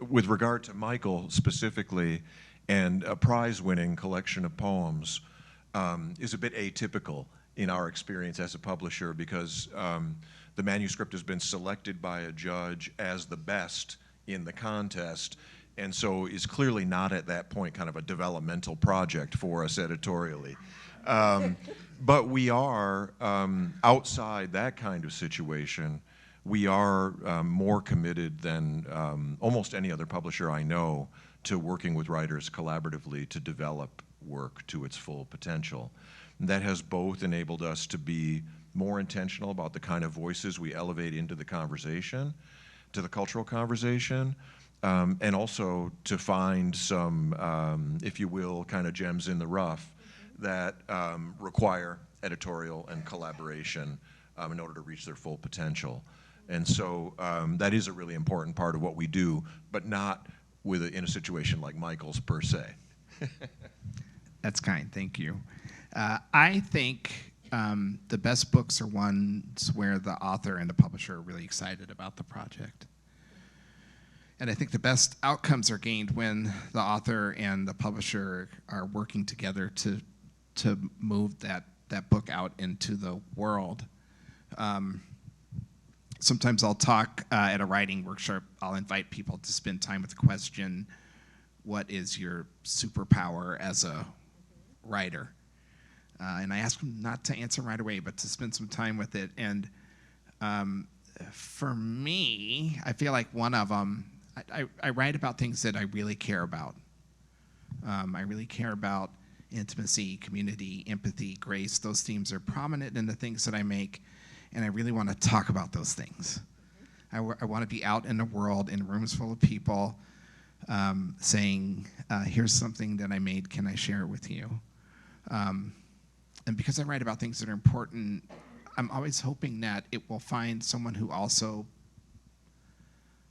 with regard to Michael specifically, and a prize-winning collection of poems is a bit atypical in our experience as a publisher because the manuscript has been selected by a judge as the best in the contest, and so is clearly not at that point kind of a developmental project for us editorially. But we are, outside that kind of situation, we are more committed than almost any other publisher I know to working with writers collaboratively to develop work to its full potential. And that has both enabled us to be more intentional about the kind of voices we elevate into the conversation, to the cultural conversation, and also to find some, if you will, kind of gems in the rough that require editorial and collaboration in order to reach their full potential. And so that is a really important part of what we do, but not in a situation like Michael's per se. That's kind, thank you. I think the best books are ones where the author and the publisher are really excited about the project. And I think the best outcomes are gained when the author and the publisher are working together to move that book out into the world. Sometimes I'll talk at a writing workshop, I'll invite people to spend time with the question, what is your superpower as a writer? And I ask them not to answer right away, but to spend some time with it. And for me, I feel like one of them, I write about things that I really care about. I really care about intimacy, community, empathy, grace. Those themes are prominent in the things that I make, and I really want to talk about those things. I want to be out in the world in rooms full of people saying, here's something that I made, can I share it with you? And because I write about things that are important, I'm always hoping that it will find someone who also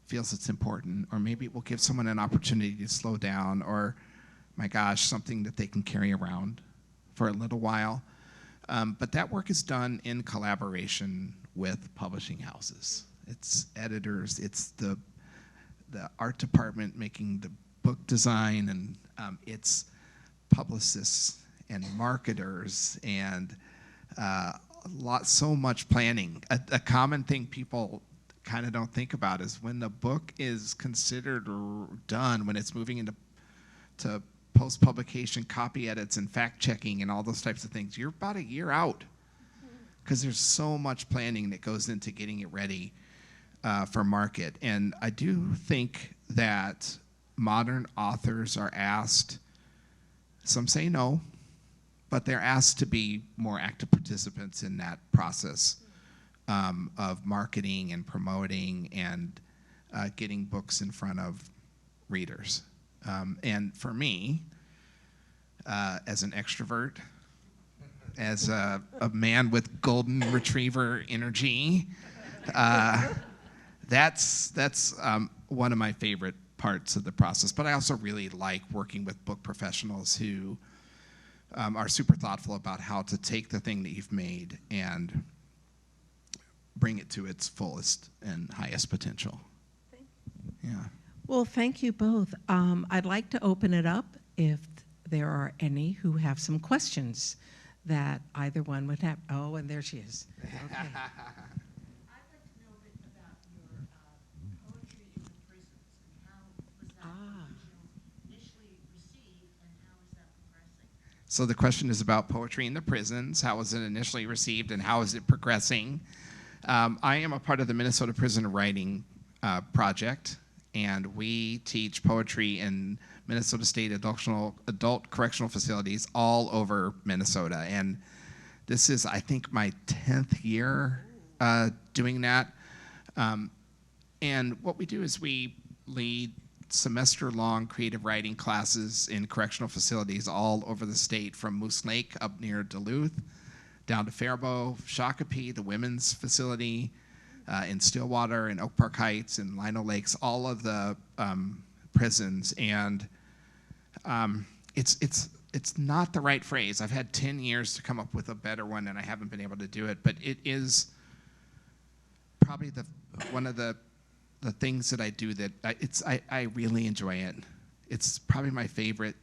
feels it's important, or maybe it will give someone an opportunity to slow down, or, my gosh, something that they can carry around for a little while. But that work is done in collaboration with publishing houses. It's editors, it's the art department making the book design, and it's publicists and marketers and so much planning. A common thing people kind of don't think about is when the book is considered done, when it's moving into post-publication copy edits and fact-checking and all those types of things, you're about a year out because there's so much planning that goes into getting it ready for market. And I do think that modern authors are asked, some say no, but they're asked to be more active participants in that process of marketing and promoting and getting books in front of readers. And for me, as an extrovert, as a man with golden retriever energy, that's one of my favorite parts of the process. But I also really like working with book professionals who are super thoughtful about how to take the thing that you've made and bring it to its fullest and highest potential. Yeah. Well, thank you both. I'd like to open it up if there are any who have some questions that either one would have. Oh, and there she is. Okay. I'd like to know a bit about your poetry in the prisons and how was that initially received and how is that progressing? So the question is about poetry in the prisons. How was it initially received and how is it progressing? I am a part of the Minnesota Prison Writing Project, and we teach poetry in Minnesota State adult correctional facilities all over Minnesota. And this is, I think, my 10th year doing that. And what we do is we lead semester-long creative writing classes in correctional facilities all over the state, from Moose Lake up near Duluth, down to Faribault, Shakopee, the women's facility, in Stillwater and Oak Park Heights and Lino Lakes, all of the prisons. And it's not the right phrase. I've had 10 years to come up with a better one, and I haven't been able to do it. But it is probably one of the things that I do that I really enjoy it. It's probably my favorite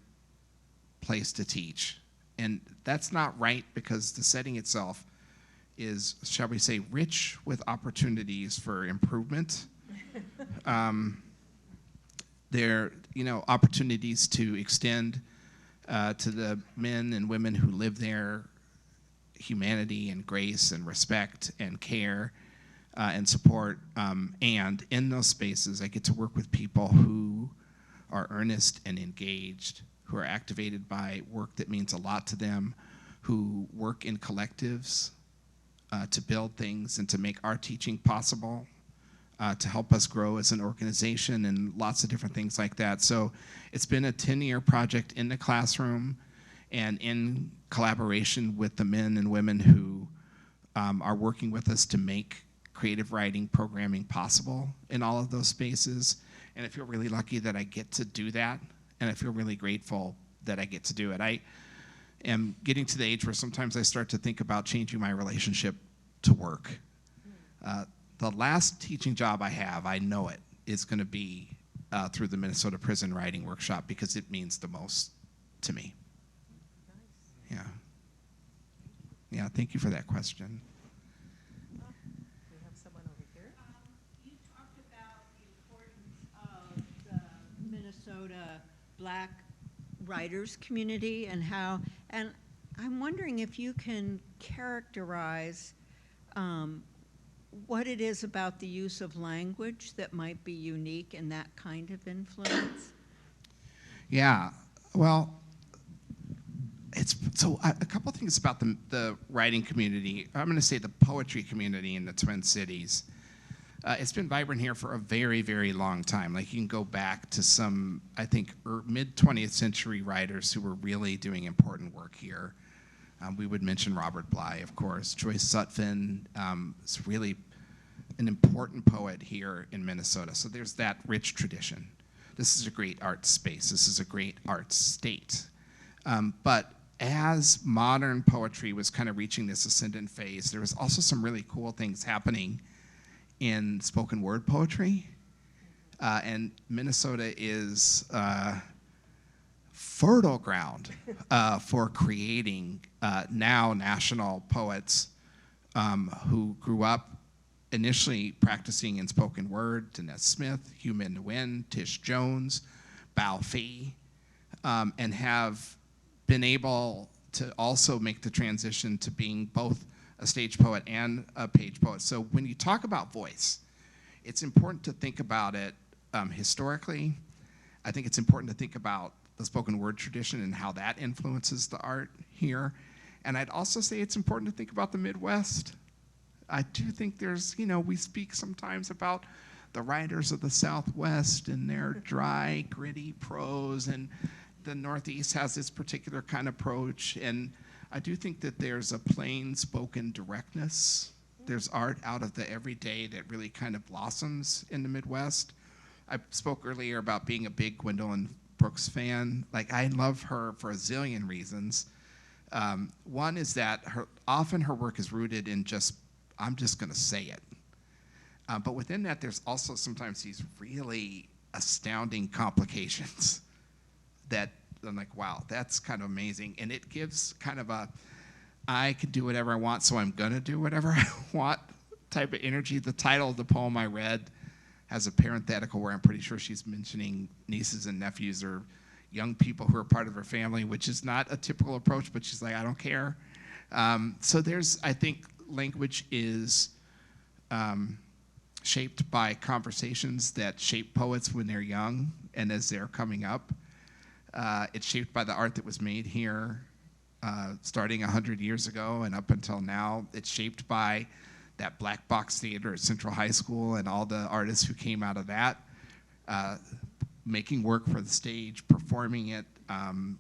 place to teach. And that's not right, because the setting itself is, shall we say, rich with opportunities for improvement. There, opportunities to extend to the men and women who live there humanity and grace and respect and care and support. And in those spaces, I get to work with people who are earnest and engaged, who are activated by work that means a lot to them, who work in collectives to build things and to make our teaching possible, to help us grow as an organization, and lots of different things like that. So it's been a 10-year project in the classroom and in collaboration with the men and women who are working with us to make creative writing programming possible in all of those spaces. And I feel really lucky that I get to do that, and I feel really grateful that I get to do it. I am getting to the age where sometimes I start to think about changing my relationship to work. The last teaching job I have, I know it, is going to be through the Minnesota Prison Writing Workshop, because it means the most to me. Nice. Yeah. Yeah, thank you for that question. We have someone over here. You talked about the importance of the Minnesota Black writers community and how, and I'm wondering if you can characterize what it is about the use of language that might be unique in that kind of influence. Yeah, well, it's so a couple things about the writing community. I'm going to say the poetry community in the Twin Cities. It's been vibrant here for a very, very long time. Like, you can go back to some, I think, mid-20th century writers who were really doing important work here. We would mention Robert Bly, of course. Joyce Sutphin is really an important poet here in Minnesota. So there's that rich tradition. This is a great art space. This is a great art state. But as modern poetry was kind of reaching this ascendant phase, there was also some really cool things happening in spoken word poetry. And Minnesota is fertile ground for creating now national poets who grew up initially practicing in spoken word: Danette Smith, Hugh Min Nguyen, Tish Jones, Bao Fei, and have been able to also make the transition to being both a stage poet and a page poet. So when you talk about voice, it's important to think about it historically. I think it's important to think about the spoken word tradition and how that influences the art here. And I'd also say it's important to think about the Midwest. I do think there's, we speak sometimes about the writers of the Southwest and their dry, gritty prose, and the Northeast has this particular kind of approach. And I do think that there's a plain spoken directness. There's art out of the everyday that really kind of blossoms in the Midwest. I spoke earlier about being a big Gwendolyn Brooks fan. Like, I love her for a zillion reasons. One is that often her work is rooted in I'm just going to say it. But within that, there's also sometimes these really astounding complications that I'm like, wow, that's kind of amazing. And it gives kind of I can do whatever I want, so I'm going to do whatever I want type of energy. The title of the poem I read has a parenthetical where I'm pretty sure she's mentioning nieces and nephews or young people who are part of her family, which is not a typical approach, but she's like, I don't care. So I think language is shaped by conversations that shape poets when they're young and as they're coming up. It's shaped by the art that was made here starting 100 years ago and up until now. It's shaped by that black box theater at Central High School and all the artists who came out of that. making work for the stage, performing it,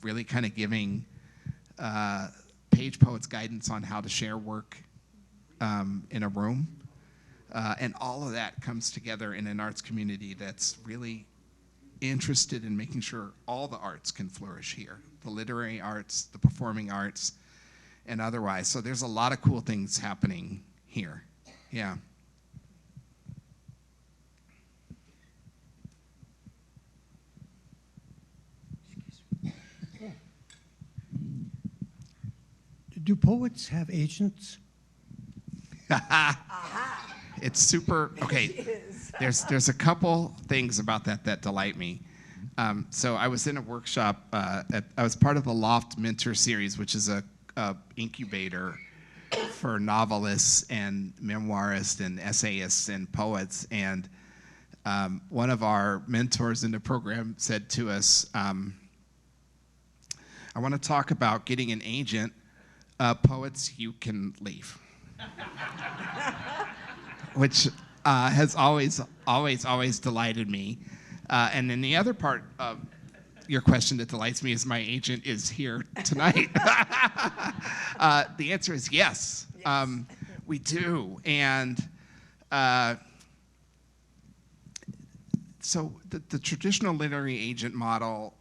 really kind of giving page poets guidance on how to share work in a room. And all of that comes together in an arts community that's really interested in making sure all the arts can flourish here, the literary arts, the performing arts, and otherwise. So there's a lot of cool things happening here. Yeah. Do poets have agents? It's super, okay, there's a couple things about that delight me. So I was in a workshop, I was part of the Loft Mentor series, which is a incubator for novelists and memoirists and essayists and poets. And one of our mentors in the program said to us, I want to talk about getting an agent. Poets, you can leave. Which has always delighted me. And then the other part of your question that delights me is my agent is here tonight. The answer is yes. We do. And so the traditional literary agent model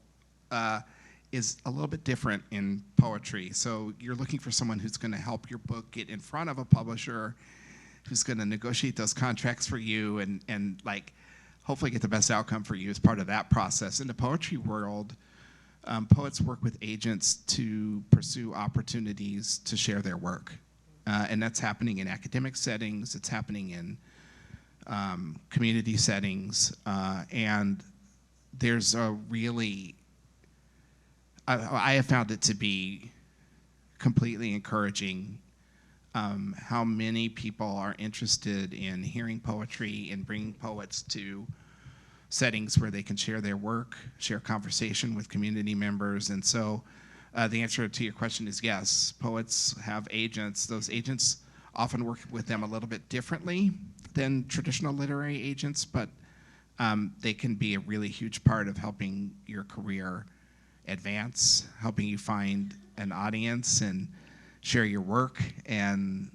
is a little bit different in poetry. So you're looking for someone who's going to help your book get in front of a publisher, who's going to negotiate those contracts for you and like hopefully get the best outcome for you as part of that process. In the poetry world, poets work with agents to pursue opportunities to share their work. And that's happening in academic settings, it's happening in community settings, and there's a really, I have found it to be completely encouraging how many people are interested in hearing poetry and bringing poets to settings where they can share their work, share conversation with community members. And so the answer to your question is yes, poets have agents. Those agents often work with them a little bit differently than traditional literary agents, but they can be a really huge part of helping your career advance, helping you find an audience and share your work, and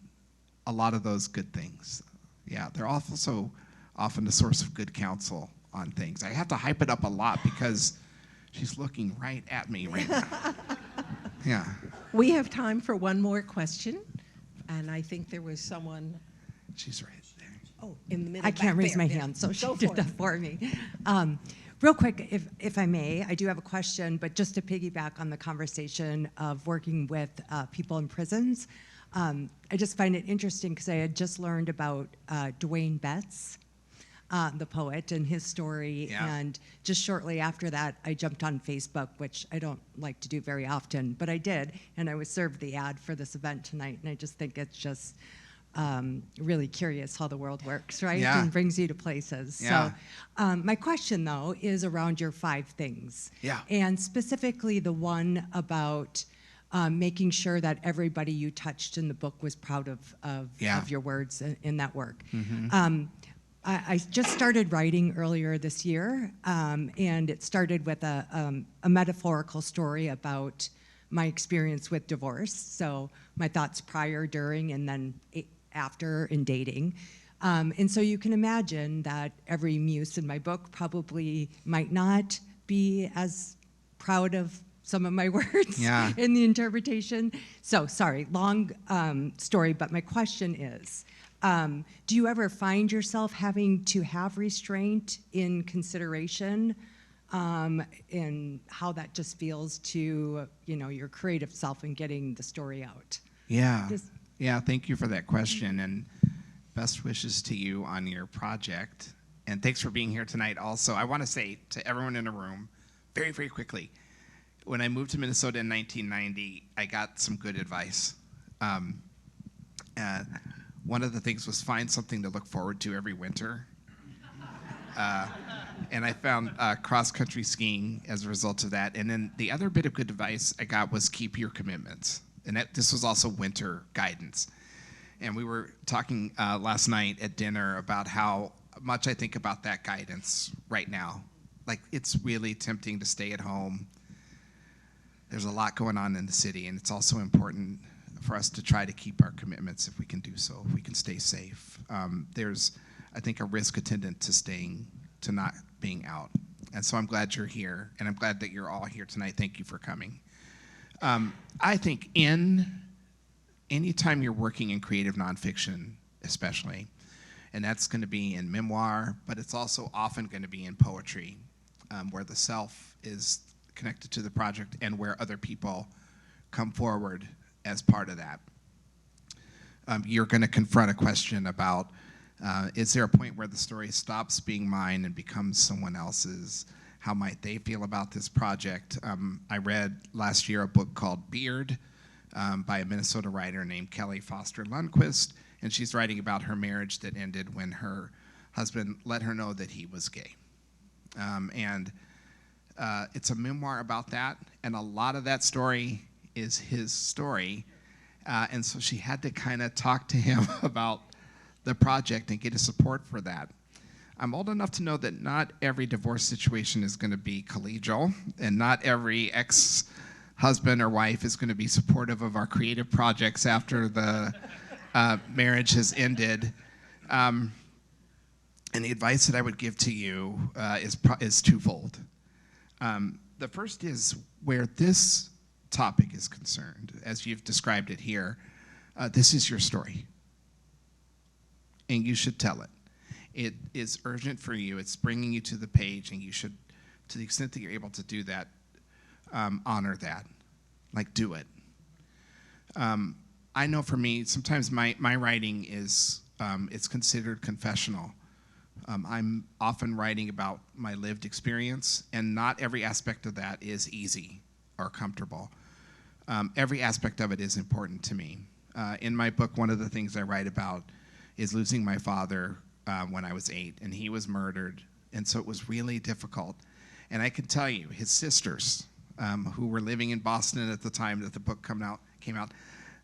a lot of those good things. Yeah, they're also often a source of good counsel on things. I have to hype it up a lot because she's looking right at me right now. Yeah. We have time for one more question, and I think there was someone. She's right there. Oh, in the middle. I can't raise my there. hand, so she Go did for that it. for me. Real quick, if I may, I do have a question, but just to piggyback on the conversation of working with people in prisons, I just find it interesting because I had just learned about Dwayne Betts, the poet, and his story. Yeah. And just shortly after that, I jumped on Facebook, which I don't like to do very often, but I did, and I was served the ad for this event tonight, and I just think it's just really curious how the world works, right? Yeah. And brings you to places. Yeah. So my question, though, is around your 5 things. Yeah. And specifically the one about making sure that everybody you touched in the book was proud of your words in that work. Mm-hmm. I just started writing earlier this year, and it started with a metaphorical story about my experience with divorce. So my thoughts prior, during, and then after in dating. And so you can imagine that every muse in my book probably might not be as proud of some of my words in the interpretation. So sorry, long story, but my question is, do you ever find yourself having to have restraint in consideration and how that just feels to your creative self and getting the story out? Yeah. Yeah, thank you for that question, and best wishes to you on your project. And thanks for being here tonight also. I want to say to everyone in the room, very, very quickly, when I moved to Minnesota in 1990, I got some good advice. One of the things was find something to look forward to every winter. And I found cross-country skiing as a result of that. And then the other bit of good advice I got was keep your commitments. And this was also winter guidance. And we were talking last night at dinner about how much I think about that guidance right now. like, it's really tempting to stay at home. There's a lot going on in the city, and it's also important for us to try to keep our commitments if we can do so, if we can stay safe. There's, I think, a risk attendant to not being out. And so I'm glad you're here, and I'm glad that you're all here tonight. Thank you for coming. I think anytime you're working in creative nonfiction, especially, and that's going to be in memoir, but it's also often going to be in poetry, where the self is connected to the project and where other people come forward as part of that. You're going to confront a question about, is there a point where the story stops being mine and becomes someone else's? How might they feel about this project? I read last year a book called Beard by a Minnesota writer named Kelly Foster Lundquist, and she's writing about her marriage that ended when her husband let her know that he was gay. It's a memoir about that, and a lot of that story is his story. And so she had to kind of talk to him about the project and get his support for that. I'm old enough to know that not every divorce situation is going to be collegial, and not every ex-husband or wife is going to be supportive of our creative projects after the marriage has ended. And the advice that I would give to you is twofold. The first is, where this topic is concerned, as you've described it here, this is your story, and you should tell it. It is urgent for you. It's bringing you to the page, and you should, to the extent that you're able to do that, honor that. Like, do it. I know for me, sometimes my writing is, it's considered confessional. I'm often writing about my lived experience, and not every aspect of that is easy or comfortable. Every aspect of it is important to me. In my book, one of the things I write about is losing my father when I was 8, and he was murdered, and so it was really difficult. And I can tell you, his sisters, who were living in Boston at the time that the book came out,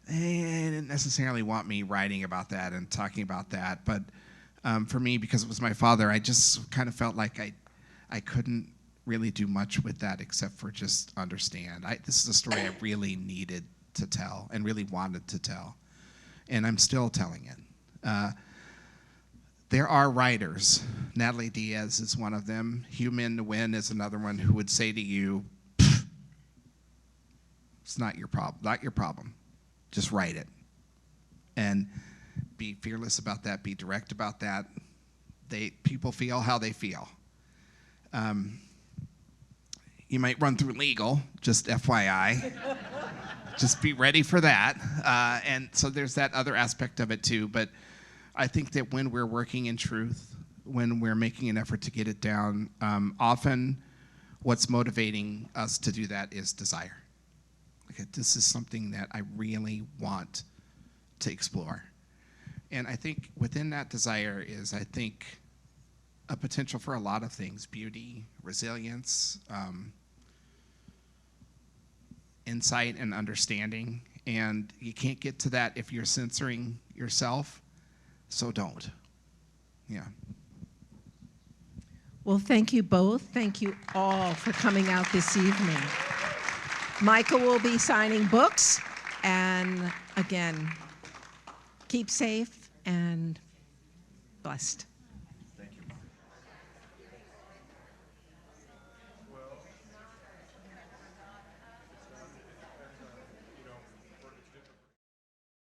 they didn't necessarily want me writing about that and talking about that. But for me, because it was my father, I just kind of felt like I couldn't really do much with that except for just understand. This is a story I really needed to tell and really wanted to tell, and I'm still telling it. There are writers, Natalie Diaz is one of them, Hugh Min Nguyen is another one, who would say to you, it's not your problem, just write it. And be fearless about that, be direct about that. People feel how they feel. You might run through legal, just FYI. Just be ready for that. And so there's that other aspect of it too, but I think that when we're working in truth, when we're making an effort to get it down, often what's motivating us to do that is desire. Okay, this is something that I really want to explore. And I think within that desire is, I think, a potential for a lot of things: beauty, resilience, insight and understanding. And you can't get to that if you're censoring yourself, so don't. Yeah. Well, thank you both. Thank you all for coming out this evening. Michael will be signing books, and again, keep safe and blessed.